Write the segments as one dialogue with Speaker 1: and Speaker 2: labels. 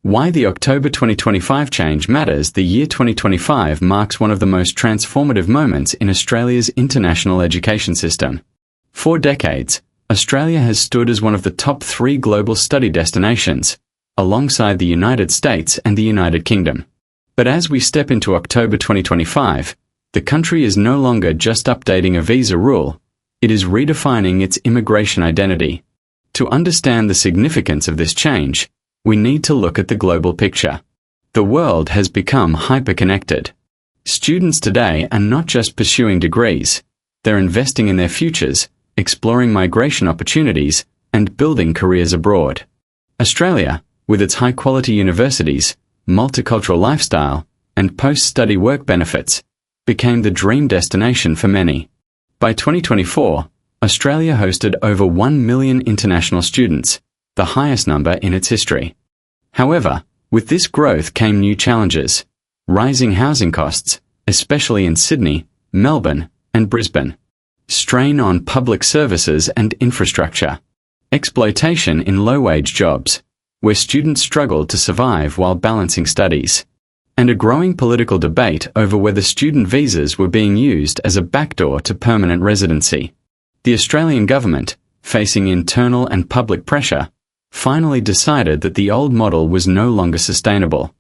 Speaker 1: Why the October 2025 change matters. The year 2025 marks one of the most transformative moments in Australia's international education system. For decades, Australia has stood as one of the top 3 global study destinations, alongside the United States and the United Kingdom. But as we step into October 2025, the country is no longer just updating a visa rule, it is redefining its immigration identity. To understand the significance of this change, we need to look at the global picture. The world has become hyper-connected. Students today are not just pursuing degrees, they're investing in their futures, exploring migration opportunities, and building careers abroad. Australia, with its high-quality universities, multicultural lifestyle, and post-study work benefits, became the dream destination for many. By 2024, Australia hosted over 1 million international students, the highest number in its history. However, with this growth came new challenges: rising housing costs, especially in Sydney, Melbourne, and Brisbane, strain on public services and infrastructure, exploitation in low-wage jobs, where students struggled to survive while balancing studies, and a growing political debate over whether student visas were being used as a backdoor to permanent residency. The Australian government, facing internal and public pressure, finally decided that the old model was no longer sustainable.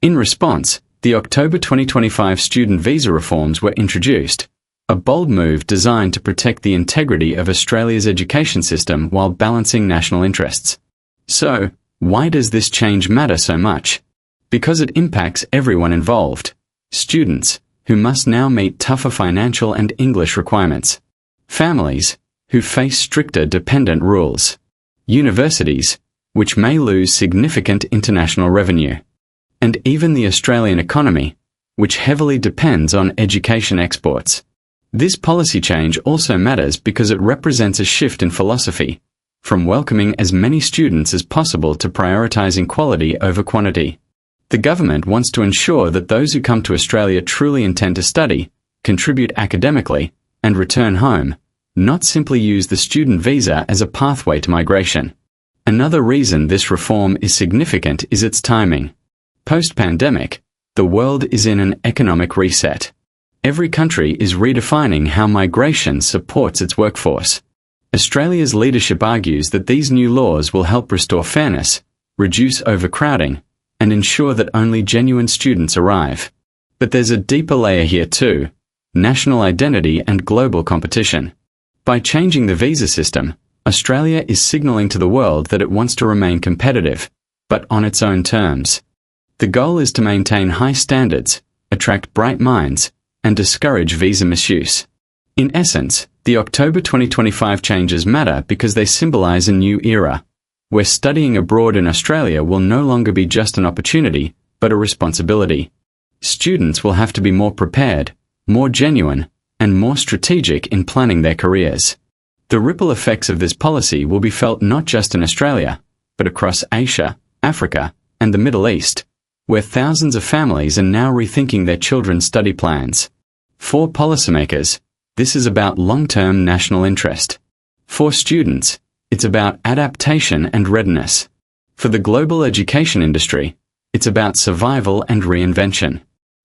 Speaker 1: In response, the October 2025 student visa reforms were introduced, a bold move designed to protect the integrity of Australia's education system while balancing national interests. So, why does this change matter so much? Because it impacts everyone involved. Students, who must now meet tougher financial and English requirements. Families, who face stricter dependent rules. Universities, which may lose significant international revenue. And even the Australian economy, which heavily depends on education exports. This policy change also matters because it represents a shift in philosophy, from welcoming as many students as possible to prioritizing quality over quantity. The government wants to ensure that those who come to Australia truly intend to study, contribute academically, and return home, not simply use the student visa as a pathway to migration. Another reason this reform is significant is its timing. Post-pandemic, the world is in an economic reset. Every country is redefining how migration supports its workforce. Australia's leadership argues that these new laws will help restore fairness, reduce overcrowding, and ensure that only genuine students arrive. But there's a deeper layer here too: national identity and global competition. By changing the visa system, Australia is signalling to the world that it wants to remain competitive, but on its own terms. The goal is to maintain high standards, attract bright minds, and discourage visa misuse. In essence, the October 2025 changes matter because they symbolize a new era, where studying abroad in Australia will no longer be just an opportunity, but a responsibility. Students will have to be more prepared, more genuine, and more strategic in planning their careers. The ripple effects of this policy will be felt not just in Australia, but across Asia, Africa, and the Middle East, where thousands of families are now rethinking their children's study plans. For policymakers, this is about long-term national interest. For students, it's about adaptation and readiness. For the global education industry, it's about survival and reinvention.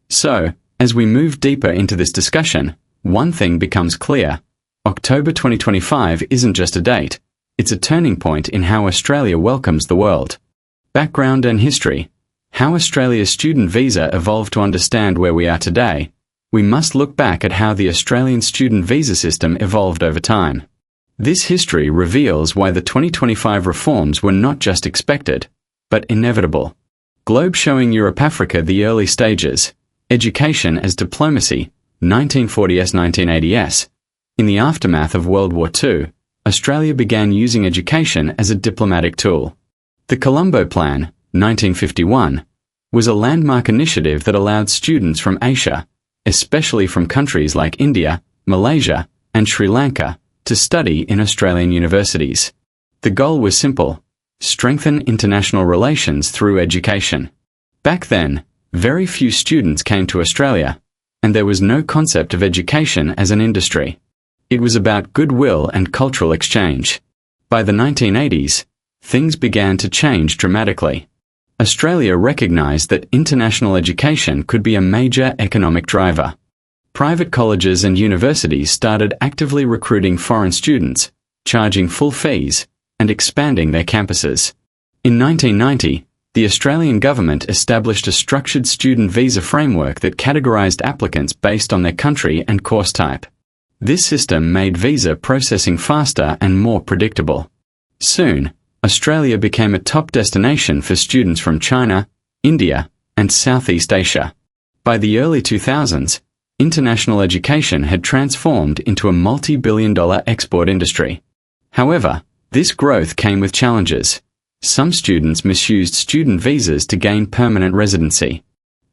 Speaker 1: So, as we move deeper into this discussion, one thing becomes clear: October 2025 isn't just a date, it's a turning point in how Australia welcomes the world. Background and history. How Australia's student visa evolved. To understand where we are today, we must look back at how the Australian student visa system evolved over time. This history reveals why the 2025 reforms were not just expected, but inevitable. Globe showing Europe-Africa: the early stages. Education as diplomacy, 1940s-1980s. In the aftermath of World War II, Australia began using education as a diplomatic tool. The Colombo Plan, 1951, was a landmark initiative that allowed students from Asia, especially from countries like India, Malaysia, and Sri Lanka, to study in Australian universities. The goal was simple: strengthen international relations through education. Back then, very few students came to Australia, and there was no concept of education as an industry. It was about goodwill and cultural exchange. By the 1980s, things began to change dramatically. Australia recognised that international education could be a major economic driver. Private colleges and universities started actively recruiting foreign students, charging full fees, and expanding their campuses. In 1990, the Australian government established a structured student visa framework that categorised applicants based on their country and course type. This system made visa processing faster and more predictable. Soon, Australia became a top destination for students from China, India, and Southeast Asia. By the early 2000s, international education had transformed into a multi-billion-dollar export industry. However, this growth came with challenges. Some students misused student visas to gain permanent residency.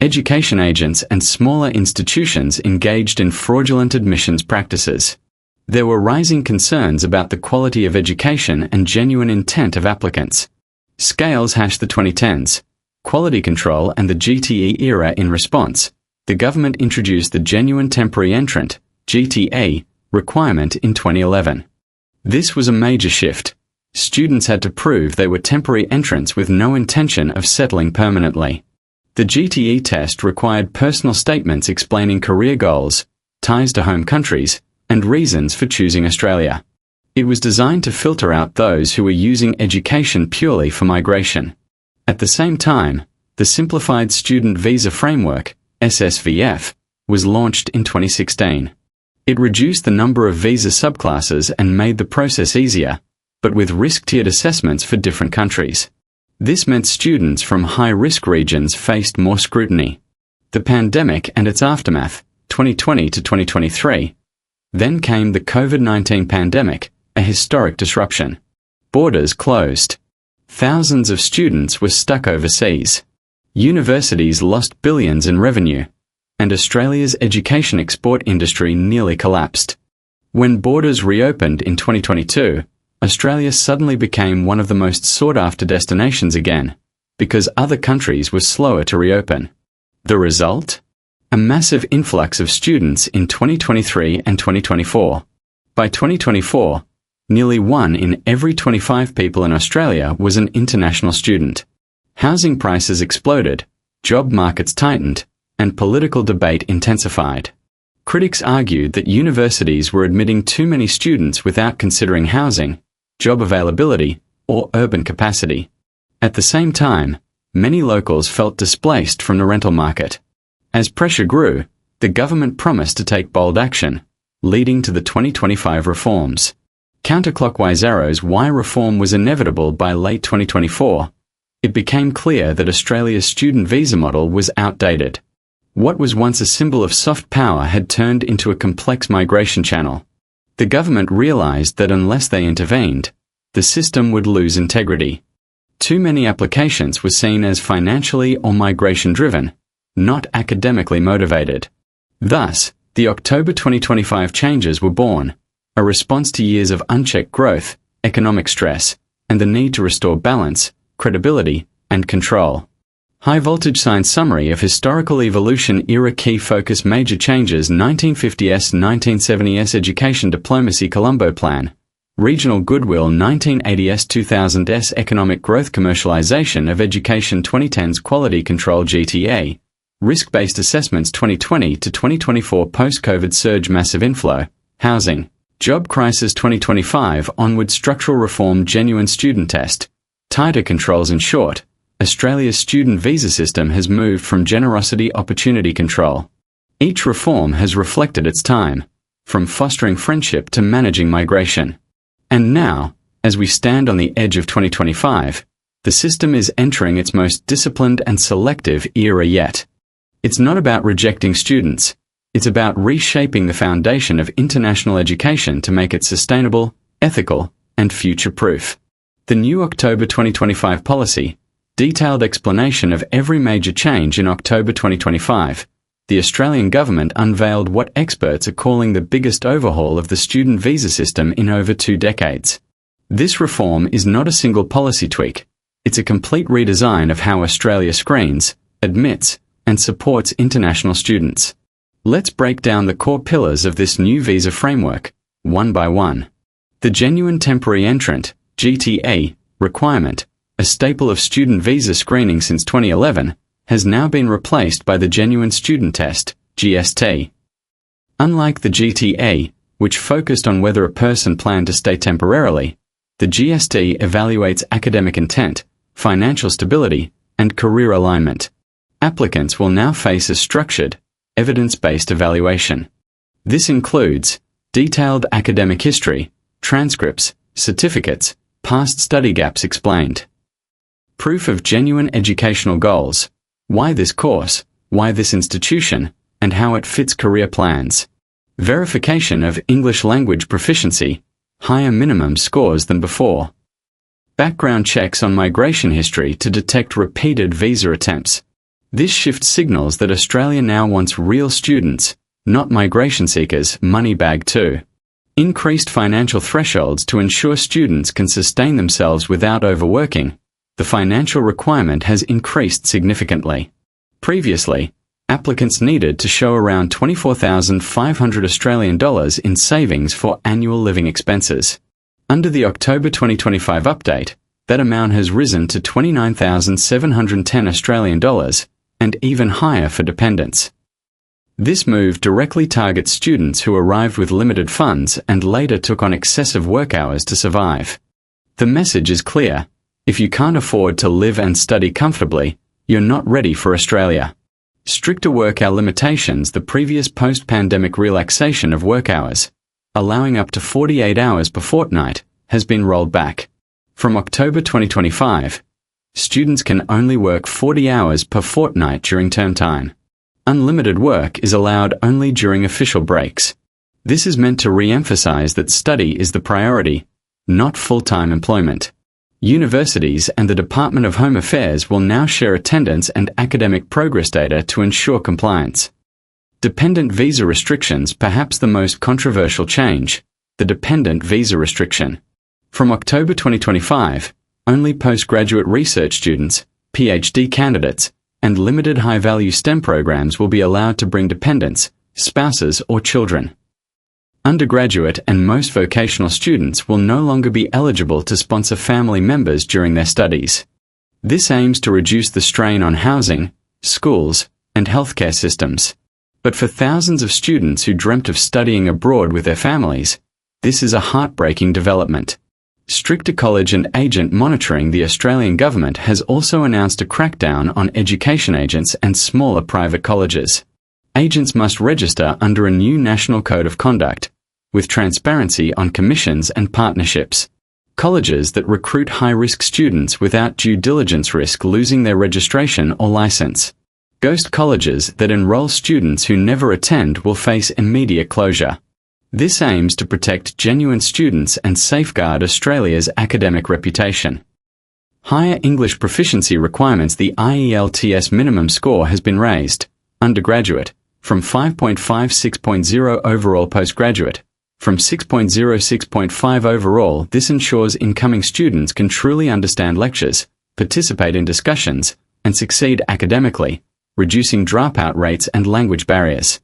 Speaker 1: Education agents and smaller institutions engaged in fraudulent admissions practices. There were rising concerns about the quality of education and genuine intent of applicants. Scales hashed the 2010s, quality control and the GTE era. In response, the government introduced the Genuine Temporary Entrant (GTA) requirement in 2011. This was a major shift. Students had to prove they were temporary entrants with no intention of settling permanently. The GTE test required personal statements explaining career goals, ties to home countries, and reasons for choosing Australia. It was designed to filter out those who were using education purely for migration. At the same time, the Simplified Student Visa Framework (SSVF) was launched in 2016. It reduced the number of visa subclasses and made the process easier, but with risk-tiered assessments for different countries. This meant students from high-risk regions faced more scrutiny. The pandemic and its aftermath, 2020 to 2023. Then came the COVID-19 pandemic, a historic disruption. Borders closed. Thousands of students were stuck overseas. Universities lost billions in revenue, and Australia's education export industry nearly collapsed. When borders reopened in 2022, Australia suddenly became one of the most sought-after destinations again, because other countries were slower to reopen. The result? A massive influx of students in 2023 and 2024. By 2024, nearly 1 in every 25 people in Australia was an international student. Housing prices exploded, job markets tightened, and political debate intensified. Critics argued that universities were admitting too many students without considering housing, job availability, or urban capacity. At the same time, many locals felt displaced from the rental market. As pressure grew, the government promised to take bold action, leading to the 2025 reforms. Counterclockwise arrows why reform was inevitable. By late 2024, it became clear that Australia's student visa model was outdated. What was once a symbol of soft power had turned into a complex migration channel. The government realised that unless they intervened, the system would lose integrity. Too many applications were seen as financially or migration-driven, not academically motivated. Thus, the October 2025 changes were born, a response to years of unchecked growth, economic stress, and the need to restore balance, credibility, and control. High Voltage Science Summary of Historical Evolution Era Key Focus Major Changes 1950s-1970s Education Diplomacy Colombo Plan Regional Goodwill 1980s-2000s Economic Growth Commercialization of Education 2010s Quality Control GTA Risk-Based Assessments 2020 to 2024 Post-COVID Surge Massive Inflow Housing Job Crisis 2025 Onward Structural Reform Genuine Student Test Tighter controls. In short, Australia's student visa system has moved from generosity opportunity control. Each reform has reflected its time, from fostering friendship to managing migration. And now, as we stand on the edge of 2025, the system is entering its most disciplined and selective era yet. It's not about rejecting students, it's about reshaping the foundation of international education to make it sustainable, ethical, and future-proof. The new October 2025 policy, detailed explanation of every major change. In October 2025, the Australian government unveiled what experts are calling the biggest overhaul of the student visa system in over 2 decades. This reform is not a single policy tweak, it's a complete redesign of how Australia screens, admits, and supports international students. Let's break down the core pillars of this new visa framework, one by one. The Genuine Temporary Entrant, GTA, requirement, a staple of student visa screening since 2011, has now been replaced by the Genuine Student Test, GST. Unlike the GTE, which focused on whether a person planned to stay temporarily, the GST evaluates academic intent, financial stability, and career alignment. Applicants will now face a structured, evidence-based evaluation. This includes detailed academic history, transcripts, certificates, past study gaps explained. Proof of genuine educational goals, why this course, why this institution, and how it fits career plans. Verification of English language proficiency, higher minimum scores than before. Background checks on migration history to detect repeated visa attempts. This shift signals that Australia now wants real students, not migration seekers, money bag too. Increased financial thresholds to ensure students can sustain themselves without overworking. The financial requirement has increased significantly. Previously, applicants needed to show around 24,500 Australian dollars in savings for annual living expenses. Under the October 2025 update, that amount has risen to 29,710 Australian dollars, and even higher for dependents. This move directly targets students who arrived with limited funds and later took on excessive work hours to survive. The message is clear: if you can't afford to live and study comfortably, you're not ready for Australia. Stricter work hour limitations. The previous post-pandemic relaxation of work hours, allowing up to 48 hours per fortnight, has been rolled back. From October 2025, students can only work 40 hours per fortnight during term time. Unlimited work is allowed only during official breaks. This is meant to re-emphasize that study is the priority, not full-time employment. Universities and the Department of Home Affairs will now share attendance and academic progress data to ensure compliance. Dependent visa restrictions. Perhaps the most controversial change, the dependent visa restriction. From October 2025, only postgraduate research students, PhD candidates, and limited high-value STEM programs will be allowed to bring dependents, spouses, or children. Undergraduate and most vocational students will no longer be eligible to sponsor family members during their studies. This aims to reduce the strain on housing, schools, and healthcare systems. But for thousands of students who dreamt of studying abroad with their families, this is a heartbreaking development. Stricter college and agent monitoring. The Australian government has also announced a crackdown on education agents and smaller private colleges. Agents must register under a new National Code of Conduct, with transparency on commissions and partnerships. Colleges that recruit high-risk students without due diligence risk losing their registration or license. Ghost colleges that enroll students who never attend will face immediate closure. This aims to protect genuine students and safeguard Australia's academic reputation. Higher English proficiency requirements. The IELTS minimum score has been raised, undergraduate, from 5.56.0 overall, postgraduate, from 6.06.5 overall. This ensures incoming students can truly understand lectures, participate in discussions, and succeed academically, reducing dropout rates and language barriers.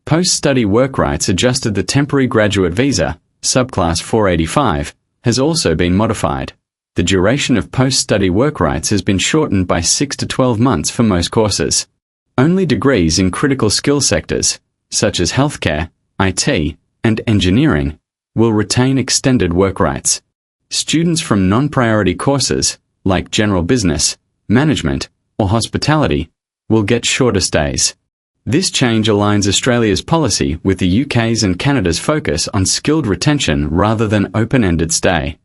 Speaker 1: Post-study work rights. Adjusted. The temporary graduate visa, subclass 485, has also been modified. The duration of post-study work rights has been shortened by 6 to 12 months for most courses. Only degrees in critical skill sectors, such as healthcare, IT, and engineering, will retain extended work rights. Students from non-priority courses, like general business, management, or hospitality, will get shorter stays. This change aligns Australia's policy with the UK's and Canada's focus on skilled retention rather than open-ended stay.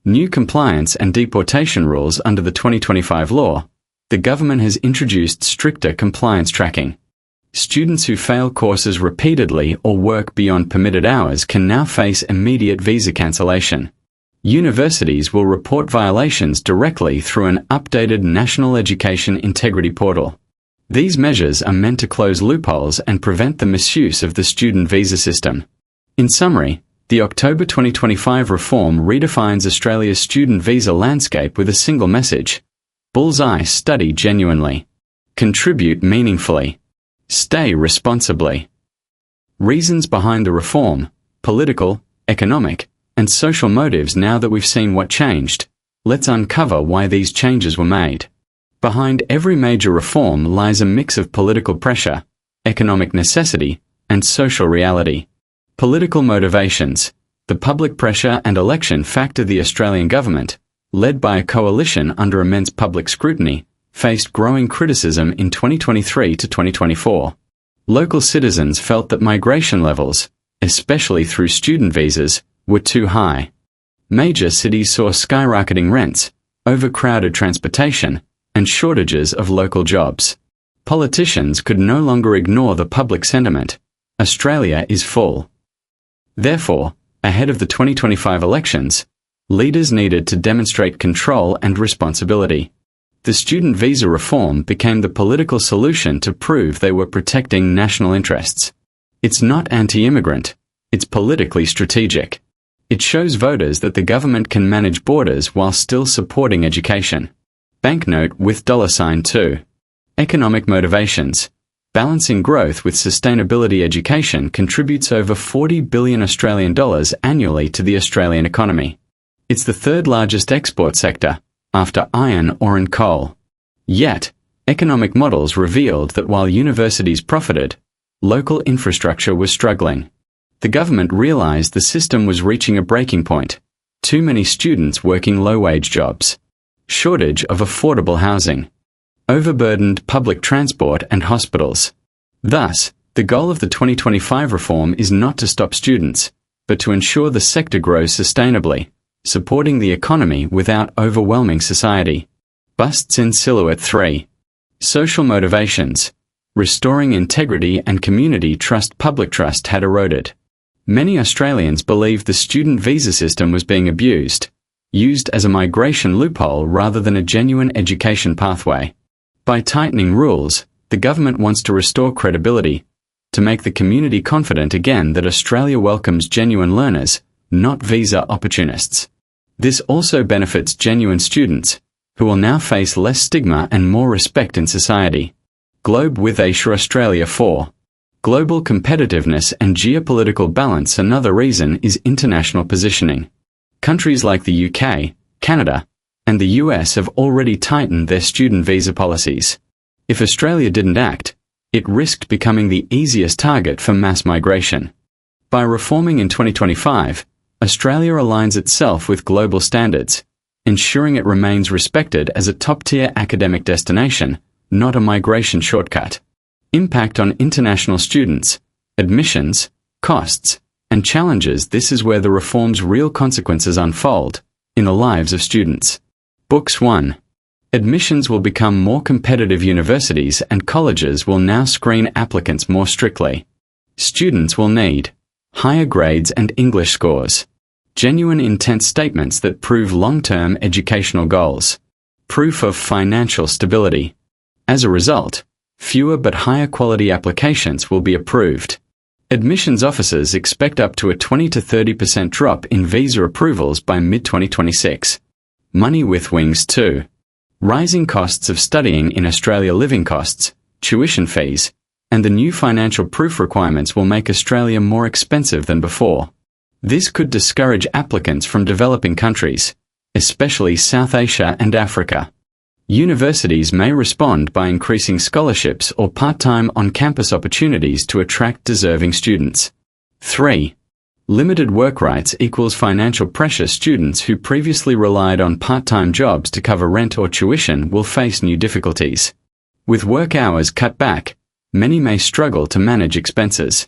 Speaker 1: New compliance and deportation rules. Under the 2025 law, the government has introduced stricter compliance tracking. Students who fail courses repeatedly or work beyond permitted hours can now face immediate visa cancellation. Universities will report violations directly through an updated National Education Integrity Portal. These measures are meant to close loopholes and prevent the misuse of the student visa system. In summary, the October 2025 reform redefines Australia's student visa landscape with a single message: Bullseye. Study genuinely. Contribute meaningfully. Stay responsibly. Reasons behind the reform: political, economic, and social motives. Now that we've seen what changed, Let's uncover why these changes were made. Behind every major reform lies a mix of political pressure, economic necessity, and social reality. Political motivations. The public pressure and election factor. The Australian government, led by a coalition under immense public scrutiny, faced growing criticism in 2023 to 2024. Local citizens felt that migration levels, especially through student visas, were too high. Major cities saw skyrocketing rents, overcrowded transportation, and shortages of local jobs. Politicians could no longer ignore the public sentiment. Australia is full. Therefore, ahead of the 2025 elections, leaders needed to demonstrate control and responsibility. The student visa reform became the political solution to prove they were protecting national interests. It's not anti-immigrant, it's politically strategic. It shows voters that the government can manage borders while still supporting education. Banknote with $2. Economic motivations. Balancing growth with sustainability. Education contributes over 40 billion Australian dollars annually to the Australian economy. It's the third largest export sector, after iron ore and coal. Yet, economic models revealed that while universities profited, local infrastructure was struggling. The government realized the system was reaching a breaking point. Too many students working low-wage jobs. Shortage of affordable housing. Overburdened public transport and hospitals. Thus, the goal of the 2025 reform is not to stop students, but to ensure the sector grows sustainably, supporting the economy without overwhelming society. Busts in silhouette. 3. Social motivations. Restoring integrity and community trust. Public trust had eroded. Many Australians believed the student visa system was being abused, used as a migration loophole rather than a genuine education pathway. By tightening rules, the government wants to restore credibility, to make the community confident again that Australia welcomes genuine learners, not visa opportunists. This also benefits genuine students, who will now face less stigma and more respect in society. Globe with Asia. Australia. 4. Global competitiveness and geopolitical balance. Another reason is international positioning. Countries like the UK, Canada, and the US have already tightened their student visa policies. If Australia didn't act, it risked becoming the easiest target for mass migration. By reforming in 2025, Australia aligns itself with global standards, ensuring it remains respected as a top-tier academic destination, not a migration shortcut. Impact on international students, admissions, costs, and challenges. This is where the reform's real consequences unfold, in the lives of students. Books. 1. Admissions will become more competitive. Universities and colleges will now screen applicants more strictly. Students will need higher grades and English scores, genuine intent statements that prove long-term educational goals, proof of financial stability. As a result, fewer but higher quality applications will be approved. Admissions officers expect up to a 20 to 30% drop in visa approvals by mid-2026. Money with wings. 2. Rising costs of studying in Australia. Living costs, tuition fees, and the new financial proof requirements will make Australia more expensive than before. This could discourage applicants from developing countries, especially South Asia and Africa. Universities may respond by increasing scholarships or part-time on-campus opportunities to attract deserving students. 3. Limited work rights equals financial pressure. Students who previously relied on part-time jobs to cover rent or tuition will face new difficulties. With work hours cut back, many may struggle to manage expenses.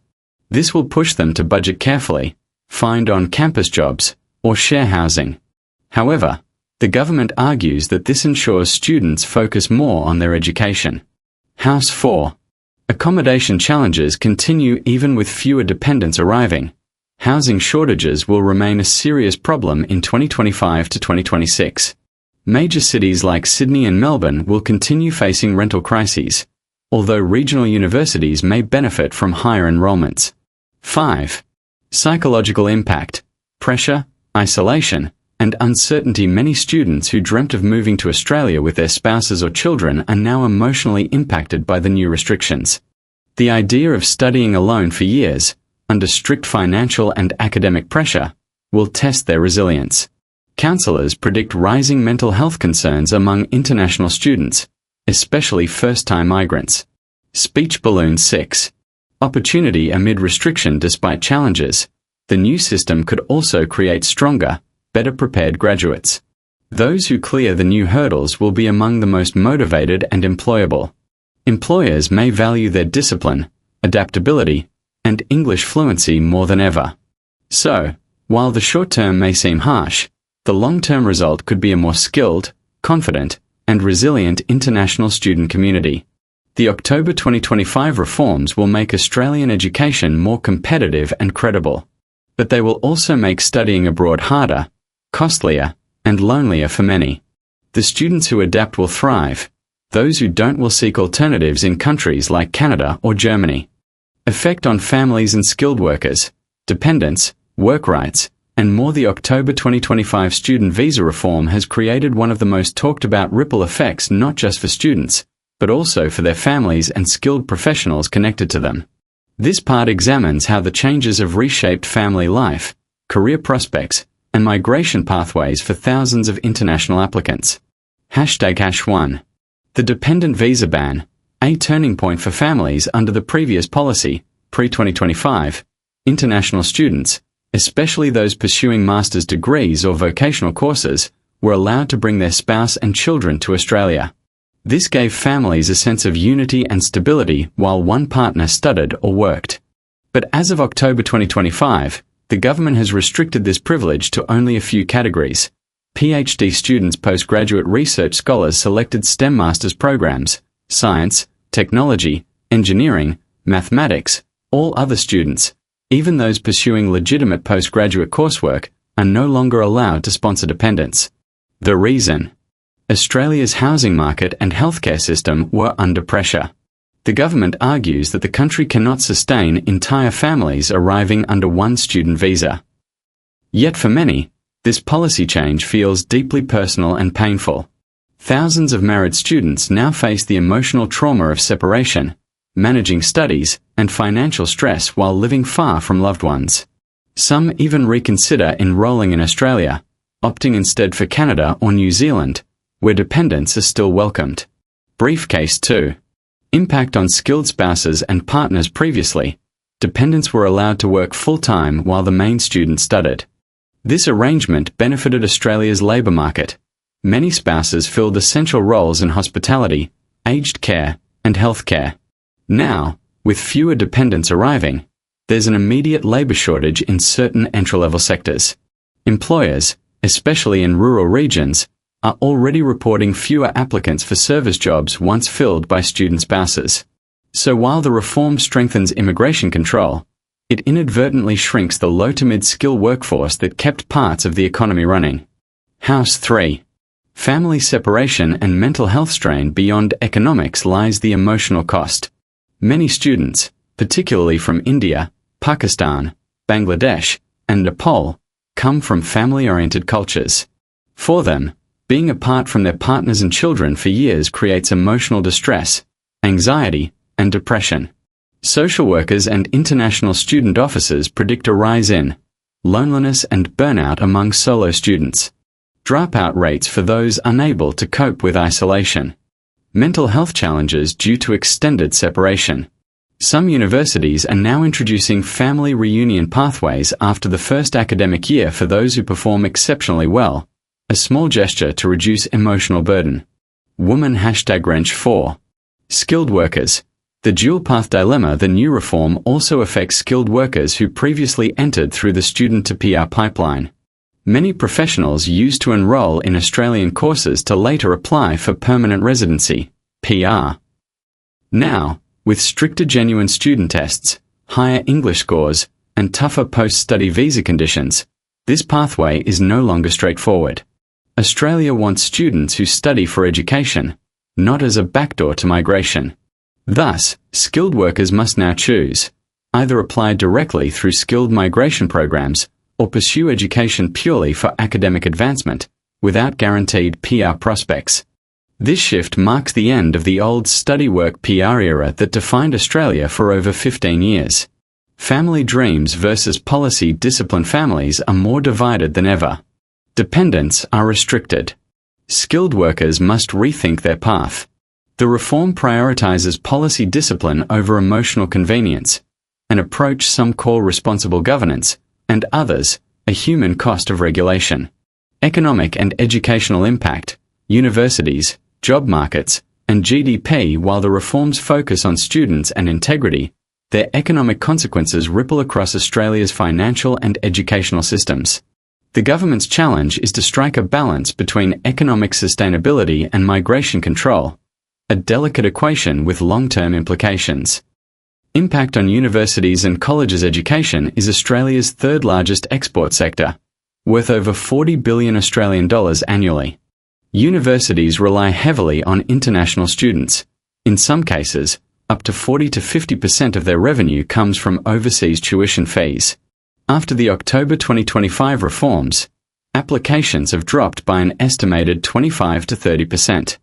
Speaker 1: This will push them to budget carefully, find on-campus jobs, or share housing. However, the government argues that this ensures students focus more on their education. House. 4. Accommodation challenges continue even with fewer dependents arriving. Housing shortages will remain a serious problem in 2025 to 2026. Major cities like Sydney and Melbourne will continue facing rental crises, although regional universities may benefit from higher enrollments. 5. Psychological impact, pressure, isolation, and uncertainty. Many students who dreamt of moving to Australia with their spouses or children are now emotionally impacted by the new restrictions. The idea of studying alone for years, under strict financial and academic pressure, will test their resilience. Counsellors predict rising mental health concerns among international students, especially first-time migrants. Speech balloon 6. Opportunity amid restriction despite challenges. The new system could also create stronger, better prepared graduates. Those who clear the new hurdles will be among the most motivated and employable. Employers may value their discipline, adaptability, and English fluency more than ever. So, while the short term may seem harsh, the long-term result could be a more skilled, confident, and resilient international student community. The October 2025 reforms will make Australian education more competitive and credible. But they will also make studying abroad harder, costlier, and lonelier for many. The students who adapt will thrive. Those who don't will seek alternatives in countries like Canada or Germany. Effect on families and skilled workers, dependents, work rights, and more. The October 2025 student visa reform has created one of the most talked about ripple effects not just for students, but also for their families and skilled professionals connected to them. This part examines how the changes have reshaped family life, career prospects, and migration pathways for thousands of international applicants. #1. The dependent visa ban, a turning point for families under the previous policy, pre-2025. International students, especially those pursuing master's degrees or vocational courses, were allowed to bring their spouse and children to Australia. This gave families a sense of unity and stability while one partner studied or worked. But as of October 2025, the government has restricted this privilege to only a few categories. PhD students, postgraduate research scholars, selected STEM master's programs, science, technology, engineering, mathematics. All other students, even those pursuing legitimate postgraduate coursework, are no longer allowed to sponsor dependents. The reason? Australia's housing market and healthcare system were under pressure. The government argues that the country cannot sustain entire families arriving under one student visa. Yet for many, this policy change feels deeply personal and painful. Thousands of married students now face the emotional trauma of separation, managing studies, and financial stress while living far from loved ones. Some even reconsider enrolling in Australia, opting instead for Canada or New Zealand, where dependents are still welcomed. Briefcase 2. Impact on skilled spouses and partners. Previously, dependents were allowed to work full-time while the main student studied. This arrangement benefited Australia's labour market. Many spouses filled essential roles in hospitality, aged care, and healthcare. Now, with fewer dependents arriving, there's an immediate labour shortage in certain entry-level sectors. Employers, especially in rural regions, are already reporting fewer applicants for service jobs once filled by student spouses. So while the reform strengthens immigration control, it inadvertently shrinks the low to mid-skill workforce that kept parts of the economy running. House 3. Family separation and mental health strain. Beyond economics lies the emotional cost. Many students, particularly from India, Pakistan, Bangladesh, and Nepal, come from family-oriented cultures. For them, being apart from their partners and children for years creates emotional distress, anxiety, and depression. Social workers and international student officers predict a rise in loneliness and burnout among solo students. Dropout rates for those unable to cope with isolation. Mental health challenges due to extended separation. Some universities are now introducing family reunion pathways after the first academic year for those who perform exceptionally well, a small gesture to reduce emotional burden. Woman #Wrench 4. Skilled workers. The dual path dilemma. The new reform also affects skilled workers who previously entered through the student to PR pipeline. Many professionals used to enroll in Australian courses to later apply for permanent residency, PR. Now, with stricter genuine student tests, higher English scores, and tougher post-study visa conditions, this pathway is no longer straightforward. Australia wants students who study for education, not as a backdoor to migration. Thus, skilled workers must now choose: either apply directly through skilled migration programs or pursue education purely for academic advancement, without guaranteed PR prospects. This shift marks the end of the old study-work PR era that defined Australia for over 15 years. Family dreams versus policy discipline. Families are more divided than ever. Dependents are restricted. Skilled workers must rethink their path. The reform prioritizes policy discipline over emotional convenience, an approach some call responsible governance, and others, a human cost of regulation. Economic and educational impact, universities, job markets, and GDP. While the reforms focus on students and integrity, their economic consequences ripple across Australia's financial and educational systems. The government's challenge is to strike a balance between economic sustainability and migration control, a delicate equation with long-term implications. Impact on universities and colleges. Education is Australia's third largest export sector, worth over 40 billion Australian dollars annually. Universities rely heavily on international students. In some cases, up to 40 to 50% of their revenue comes from overseas tuition fees. After the October 2025 reforms, applications have dropped by an estimated 25 to 30%.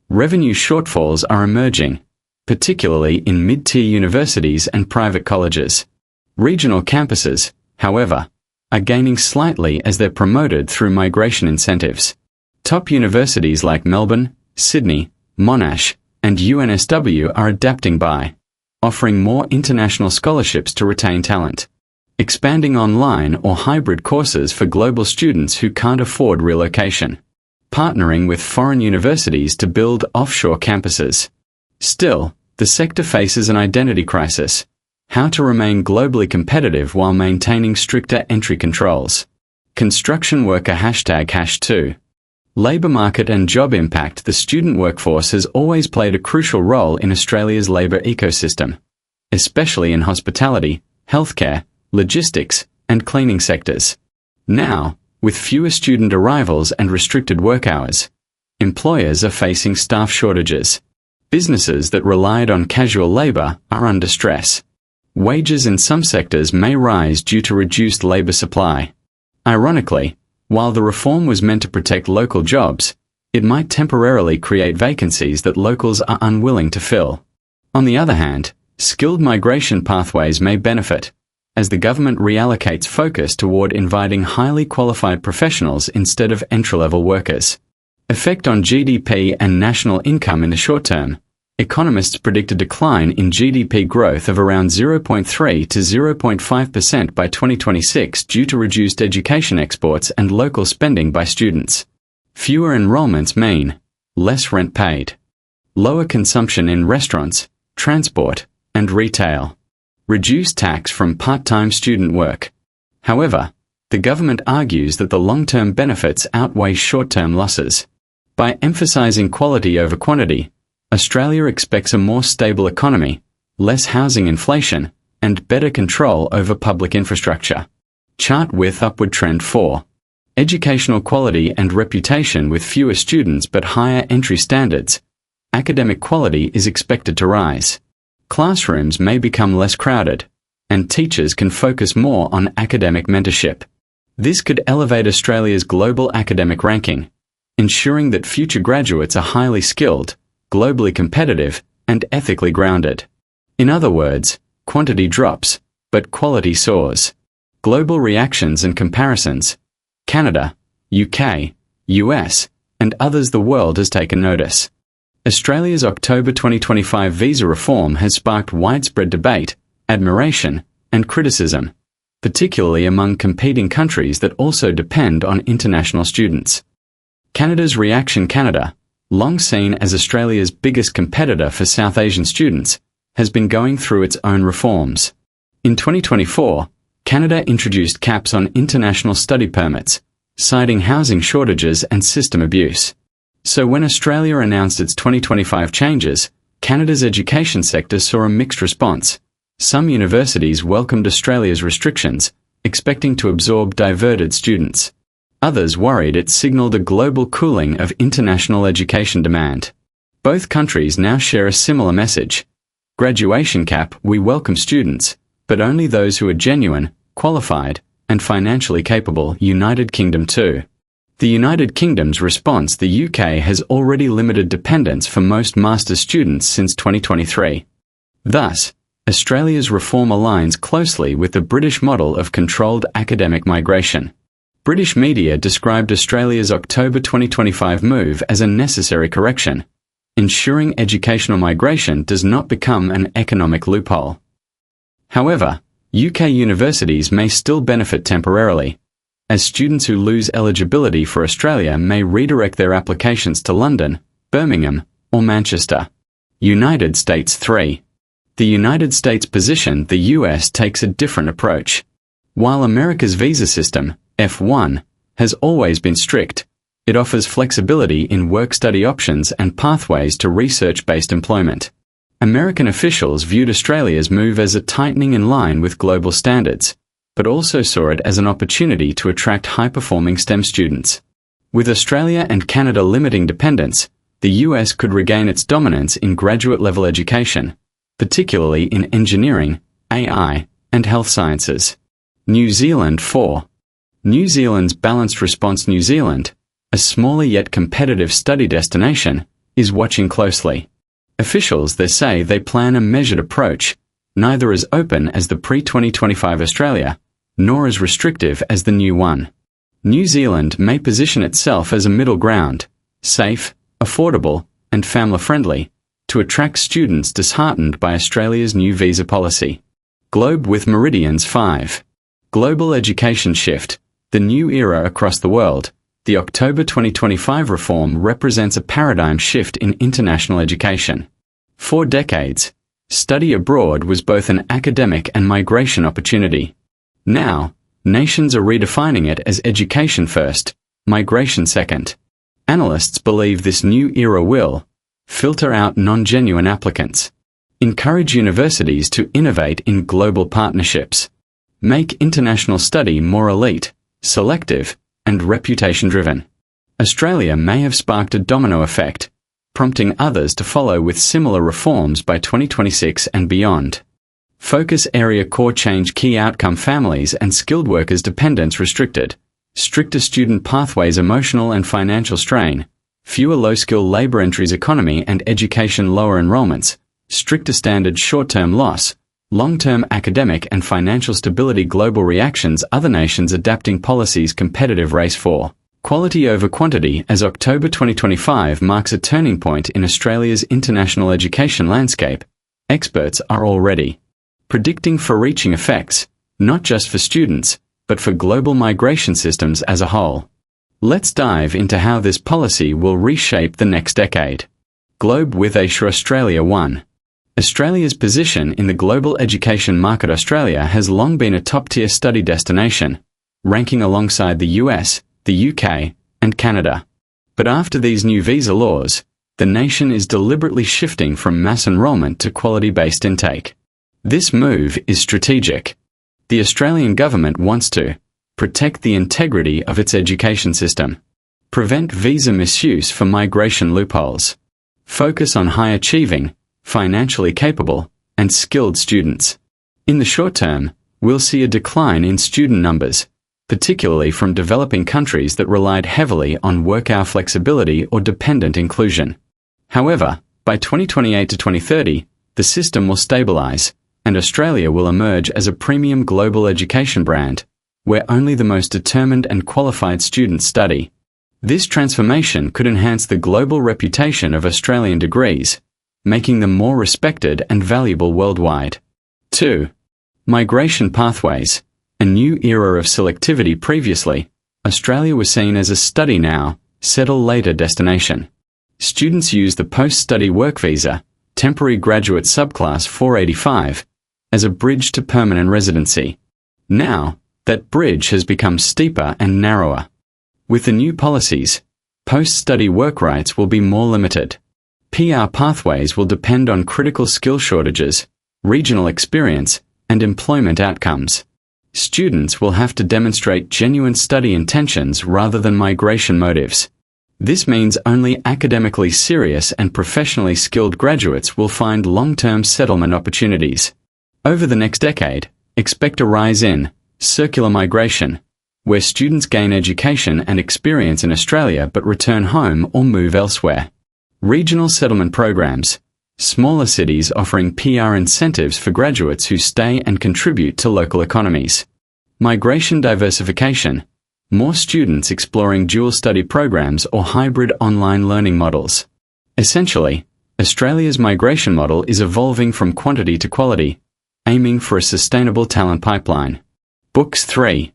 Speaker 1: Revenue shortfalls are emerging, particularly in mid-tier universities and private colleges. Regional campuses, however, are gaining slightly as they're promoted through migration incentives. Top universities like Melbourne, Sydney, Monash, and UNSW are adapting by offering more international scholarships to retain talent, expanding online or hybrid courses for global students who can't afford relocation, partnering with foreign universities to build offshore campuses. Still, the sector faces an identity crisis: how to remain globally competitive while maintaining stricter entry controls. Construction worker #2. Labour market and job impact. The student workforce has always played a crucial role in Australia's labour ecosystem, especially in hospitality, healthcare, logistics, and cleaning sectors. Now, with fewer student arrivals and restricted work hours, employers are facing staff shortages. Businesses that relied on casual labour are under stress. Wages in some sectors may rise due to reduced labour supply. Ironically, while the reform was meant to protect local jobs, it might temporarily create vacancies that locals are unwilling to fill. On the other hand, skilled migration pathways may benefit, as the government reallocates focus toward inviting highly qualified professionals instead of entry-level workers. Effect on GDP and national income. In the short term, economists predict a decline in GDP growth of around 0.3 to 0.5% by 2026 due to reduced education exports and local spending by students. Fewer enrollments mean less rent paid, lower consumption in restaurants, transport, and retail, reduced tax from part-time student work. However, the government argues that the long-term benefits outweigh short-term losses. By emphasizing quality over quantity, Australia expects a more stable economy, less housing inflation, and better control over public infrastructure. Chart with upward trend. 4. Educational quality and reputation. With fewer students but higher entry standards, academic quality is expected to rise. Classrooms may become less crowded, and teachers can focus more on academic mentorship. This could elevate Australia's global academic ranking, ensuring that future graduates are highly skilled, globally competitive, and ethically grounded. In other words, quantity drops, but quality soars. Global reactions and comparisons. Canada, UK, US, and others. The world has taken notice. Australia's October 2025 visa reform has sparked widespread debate, admiration, and criticism, particularly among competing countries that also depend on international students. Canada's reaction. Canada, long seen as Australia's biggest competitor for South Asian students, has been going through its own reforms. In 2024, Canada introduced caps on international study permits, citing housing shortages and system abuse. So when Australia announced its 2025 changes, Canada's education sector saw a mixed response. Some universities welcomed Australia's restrictions, expecting to absorb diverted students. Others worried it signaled a global cooling of international education demand. Both countries now share a similar message. Graduation cap: we welcome students, but only those who are genuine, qualified, and financially capable. United Kingdom. 2. The United Kingdom's response. The UK has already limited dependence for most master's students since 2023. Thus, Australia's reform aligns closely with the British model of controlled academic migration. British media described Australia's October 2025 move as a necessary correction, ensuring educational migration does not become an economic loophole. However, UK universities may still benefit temporarily, as students who lose eligibility for Australia may redirect their applications to London, Birmingham, or Manchester. United States 3. The United States position. The US takes a different approach. While America's visa system, F1, has always been strict, it offers flexibility in work-study options and pathways to research-based employment. American officials viewed Australia's move as a tightening in line with global standards, but also saw it as an opportunity to attract high-performing STEM students. With Australia and Canada limiting dependence, the US could regain its dominance in graduate-level education, particularly in engineering, AI, and health sciences. New Zealand 4. New Zealand's Balanced Response. New Zealand, a smaller yet competitive study destination, is watching closely. Officials there say they plan a measured approach, neither as open as the pre-2025 Australia, nor as restrictive as the new one. New Zealand may position itself as a middle ground, safe, affordable, and family-friendly, to attract students disheartened by Australia's new visa policy. Globe with Meridians 5. Global education shift, the new era across the world. The October 2025 reform represents a paradigm shift in international education. For decades, study abroad was both an academic and migration opportunity. Now, nations are redefining it as education first, migration second. Analysts believe this new era will filter out non-genuine applicants, encourage universities to innovate in global partnerships, make international study more elite, selective, and reputation-driven. Australia may have sparked a domino effect, prompting others to follow with similar reforms by 2026 and beyond. Focus area core change. Key outcome: families and skilled workers dependence restricted, stricter student pathways, emotional and financial strain, fewer low-skill labor entries, economy and education, lower enrollments, stricter standards, short-term loss, long-term academic and financial stability, global reactions, other nations adapting policies, competitive race for quality over quantity. As October 2025 marks a turning point in Australia's international education landscape, experts are already predicting far-reaching effects, not just for students, but for global migration systems as a whole. Let's dive into how this policy will reshape the next decade. Globe with Asia. Australia 1. Australia's position in the global education market. Australia has long been a top-tier study destination, ranking alongside the US, the UK, and Canada. But after these new visa laws, the nation is deliberately shifting from mass enrollment to quality-based intake. This move is strategic. The Australian government wants to protect the integrity of its education system, prevent visa misuse for migration loopholes, focus on high-achieving, financially capable, and skilled students. In the short term, we'll see a decline in student numbers, particularly from developing countries that relied heavily on work-hour flexibility or dependent inclusion. However, by 2028 to 2030, the system will stabilize, and Australia will emerge as a premium global education brand, where only the most determined and qualified students study. This transformation could enhance the global reputation of Australian degrees, making them more respected and valuable worldwide. 2. Migration pathways. A new era of selectivity. Previously, Australia was seen as a study now, settle later destination. Students used the post-study work visa, temporary graduate subclass 485, as a bridge to permanent residency. Now, that bridge has become steeper and narrower. With the new policies, post-study work rights will be more limited. PR pathways will depend on critical skill shortages, regional experience, and employment outcomes. Students will have to demonstrate genuine study intentions rather than migration motives. This means only academically serious and professionally skilled graduates will find long-term settlement opportunities. Over the next decade, expect a rise in circular migration, where students gain education and experience in Australia but return home or move elsewhere. Regional settlement programs. Smaller cities offering PR incentives for graduates who stay and contribute to local economies. Migration diversification. More students exploring dual study programs or hybrid online learning models. Essentially, Australia's migration model is evolving from quantity to quality, aiming for a sustainable talent pipeline. Books 3.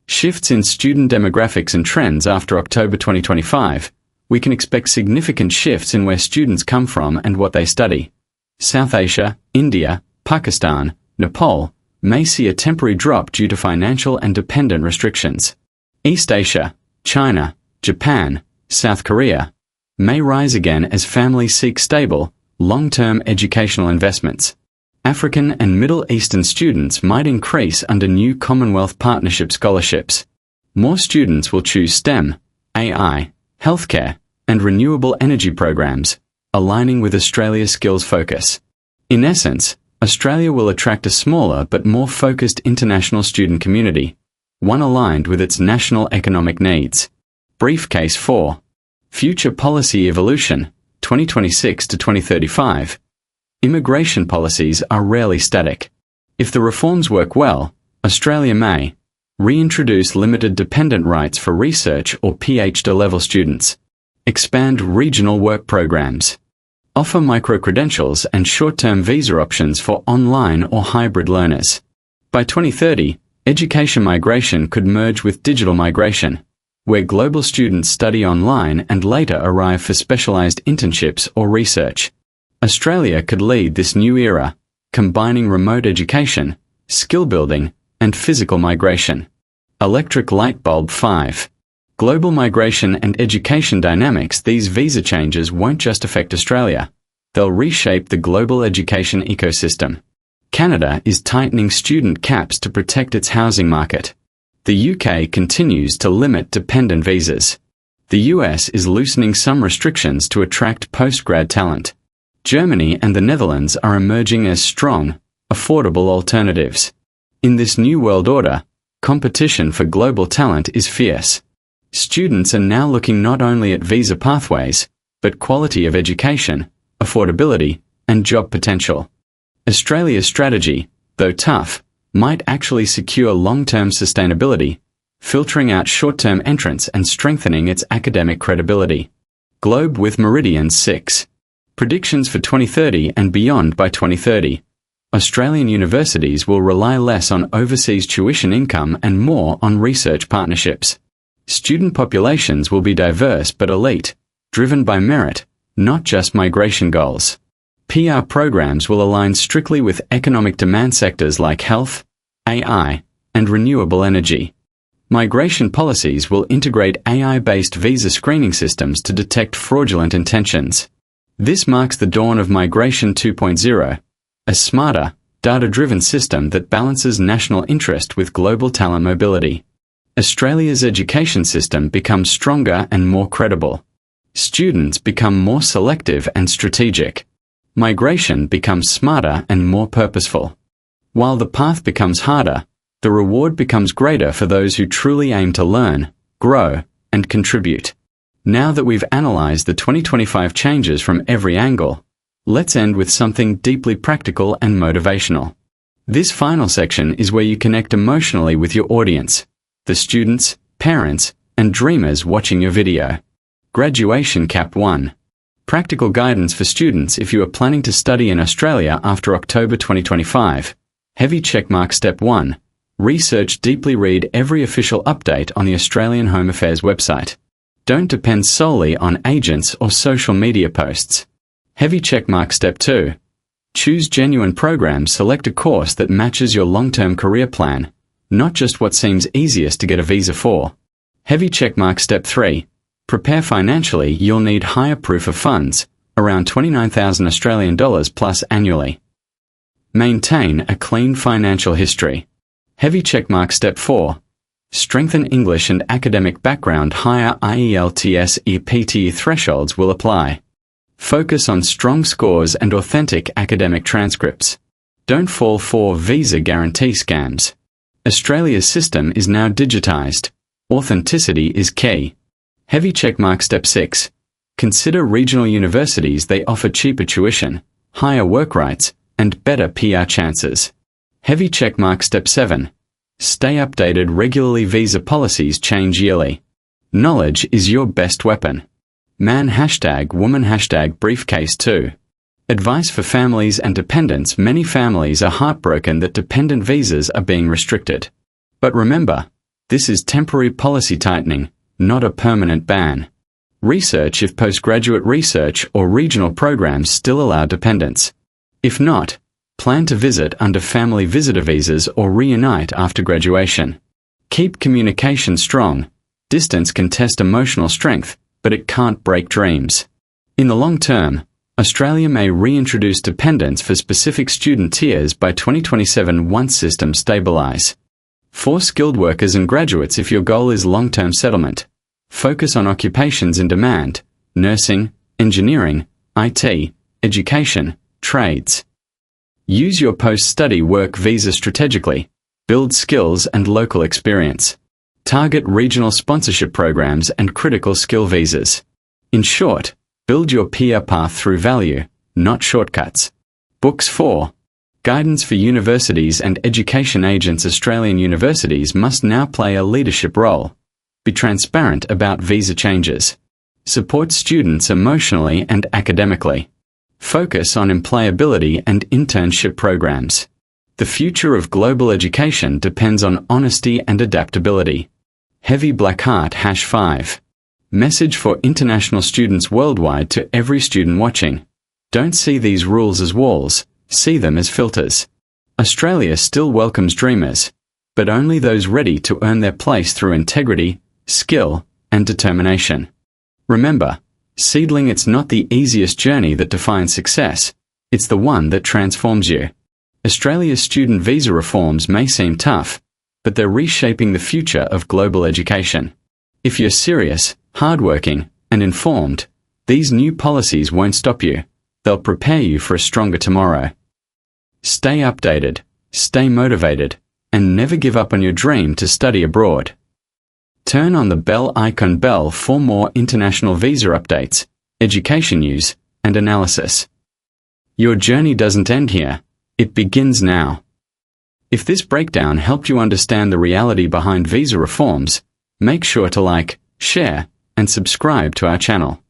Speaker 1: Shifts in student demographics and trends. After October 2025, we can expect significant shifts in where students come from and what they study. South Asia, India, Pakistan, Nepal may see a temporary drop due to financial and dependent restrictions. East Asia, China, Japan, South Korea may rise again as families seek stable, long-term educational investments. African and Middle Eastern students might increase under new Commonwealth Partnership scholarships. More students will choose STEM, AI, healthcare, and renewable energy programs, aligning with Australia's skills focus. In essence, Australia will attract a smaller but more focused international student community, one aligned with its national economic needs. Briefcase 4. Future Policy Evolution, 2026 to 2035. Immigration policies are rarely static. If the reforms work well, Australia may reintroduce limited dependent rights for research or PhD-level students, expand regional work programs, offer micro-credentials and short-term visa options for online or hybrid learners. By 2030, education migration could merge with digital migration, where global students study online and later arrive for specialized internships or research. Australia could lead this new era, combining remote education, skill building, and physical migration. Electric light bulb 5. Global migration and education dynamics. These visa changes won't just affect Australia. They'll reshape the global education ecosystem. Canada is tightening student caps to protect its housing market. The UK continues to limit dependent visas. The US is loosening some restrictions to attract postgrad talent. Germany and the Netherlands are emerging as strong, affordable alternatives. In this new world order, competition for global talent is fierce. Students are now looking not only at visa pathways, but quality of education, affordability, and job potential. Australia's strategy, though tough, might actually secure long-term sustainability, filtering out short-term entrants and strengthening its academic credibility. Globe with Meridians 6. Predictions for 2030 and beyond. By 2030, Australian universities will rely less on overseas tuition income and more on research partnerships. Student populations will be diverse but elite, driven by merit, not just migration goals. PR programs will align strictly with economic demand sectors like health, AI, and renewable energy. Migration policies will integrate AI-based visa screening systems to detect fraudulent intentions. This marks the dawn of Migration 2.0, a smarter, data-driven system that balances national interest with global talent mobility. Australia's education system becomes stronger and more credible. Students become more selective and strategic. Migration becomes smarter and more purposeful. While the path becomes harder, the reward becomes greater for those who truly aim to learn, grow, and contribute. Now that we've analyzed the 2025 changes from every angle, let's end with something deeply practical and motivational. This final section is where you connect emotionally with your audience, the students, parents, and dreamers watching your video. Graduation Cap 1. Practical guidance for students if you are planning to study in Australia after October 2025. Heavy checkmark. Step 1. Research deeply. Read every official update on the Australian Home Affairs website. Don't depend solely on agents or social media posts. Heavy checkmark. Step 2. Choose genuine programs. Select a course that matches your long-term career plan, not just what seems easiest to get a visa for. Heavy checkmark. Step 3. Prepare financially. You'll need higher proof of funds, around 29,000 Australian dollars plus annually. Maintain a clean financial history. Heavy checkmark. Step 4. Strengthen English and academic background. Higher IELTS EPTE thresholds will apply. Focus on strong scores and authentic academic transcripts. Don't fall for visa guarantee scams. Australia's system is now digitized. Authenticity is key. Heavy checkmark. Step 6. Consider regional universities. They offer cheaper tuition, higher work rights, and better PR chances. Heavy checkmark. Step 7. Stay updated regularly. Visa policies change yearly. Knowledge is your best weapon. Man # woman # briefcase 2. Advice for families and dependents. Many families are heartbroken that dependent visas are being restricted. But remember, this is temporary policy tightening, not a permanent ban. Research if postgraduate research or regional programs still allow dependents. If not, plan to visit under family visitor visas or reunite after graduation. Keep communication strong. Distance can test emotional strength, but it can't break dreams. In the long term, Australia may reintroduce dependents for specific student tiers by 2027 once systems stabilise. For skilled workers and graduates, if your goal is long-term settlement, focus on occupations in demand: nursing, engineering, IT, education, trades. Use your post-study work visa strategically. Build skills and local experience. Target regional sponsorship programs and critical skill visas. In short, build your PR path through value, not shortcuts. Books 4. Guidance for universities and education agents. Australian universities must now play a leadership role. Be transparent about visa changes. Support students emotionally and academically. Focus on employability and internship programs. The future of global education depends on honesty and adaptability. Heavy Black Heart #5. Message for international students worldwide. To every student watching: don't see these rules as walls, see them as filters. Australia still welcomes dreamers, but only those ready to earn their place through integrity, skill, and determination. Remember, seedling, it's not the easiest journey that defines success, it's the one that transforms you. Australia's student visa reforms may seem tough, but they're reshaping the future of global education. If you're serious, hardworking, and informed, these new policies won't stop you. They'll prepare you for a stronger tomorrow. Stay updated, stay motivated, and never give up on your dream to study abroad. Turn on the bell icon for more international visa updates, education news, and analysis. Your journey doesn't end here, it begins now. If this breakdown helped you understand the reality behind visa reforms, make sure to like, share, and subscribe to our channel.